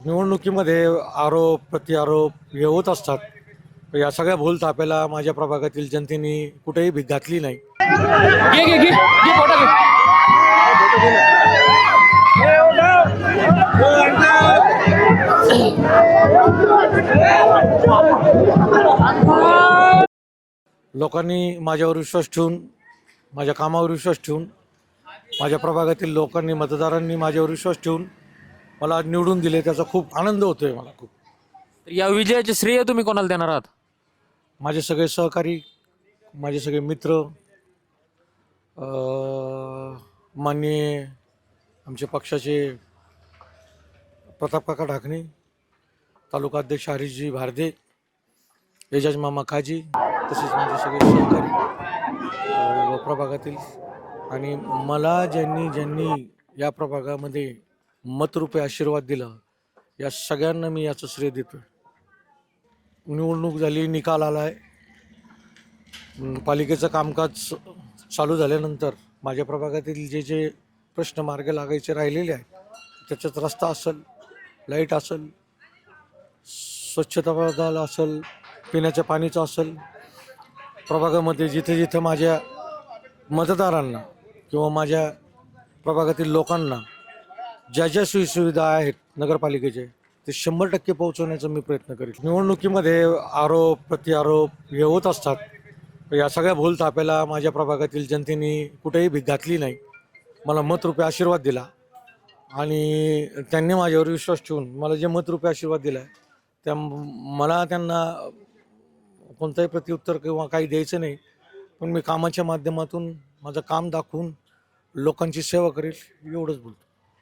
निवडणुकीमध्ये आरोप प्रत्यारोप हे होत असतात. या सगळ्या भूलथापेला माझ्या प्रभागातील जनतेने कुठेही भीक घातली नाही. घे घे घे घे फोटो घे. लोकांनी माझ्यावर विश्वास ठेवून, माझ्या कामावर विश्वास ठेवून, माझ्या प्रभागातील लोकांनी, मतदारांनी माझ्यावर विश्वास ठेवून मला आज निवडून दिले. त्याचा खूप आनंद होतोय मला खूप. तर या विजयाचे श्रेय तुम्ही कोणाला देणार आहात? माझे सगळे सहकारी, माझे सगळे मित्र, माननीय आमचे पक्षाचे प्रताप काका ढाकणे, तालुका अध्यक्ष हरीशजी भारदे, एजाज मामा काजी, तसेच माझे सगळे सहकारी प्रभागातील, आणि मला ज्यांनी ज्यांनी या प्रभागामध्ये मतरूपे आशीर्वाद दिला, या सगळ्यांना मी याचं श्रेय देतो. निवडणूक झाली, निकाल आला आहे. पालिकेचं कामकाज चालू झाल्यानंतर माझ्या प्रभागातील जे जे प्रश्न मार्ग लागायचे राहिलेले आहेत, त्याच्यात रस्ता असेल, लाईट असेल, स्वच्छता प्रदान असेल, पिण्याच्या पाणीचं असेल, प्रभागामध्ये जिथे जिथे माझ्या मतदारांना किंवा माझ्या प्रभागातील लोकांना ज्या ज्या सोयीसुविधा आहेत नगरपालिकेचे, ते 100% पोहोचवण्याचा मी प्रयत्न करेन. निवडणुकीमध्ये आरोप प्रत्यारोप हे होत असतात. या सगळ्या भूलथापेला माझ्या प्रभागातील जनतेने कुठेही भीक घातली नाही. मला मतरूपी आशीर्वाद दिला आणि त्यांनी माझ्यावर विश्वास ठेवून मला जे मतरूपी आशीर्वाद दिला त्या मला त्यांना कोणताही प्रत्युत्तर किंवा काही द्यायचं नाही. पण मी कामाच्या माध्यमातून माझं काम दाखवून लोकांची सेवा करेल, एवढंच बोलतो.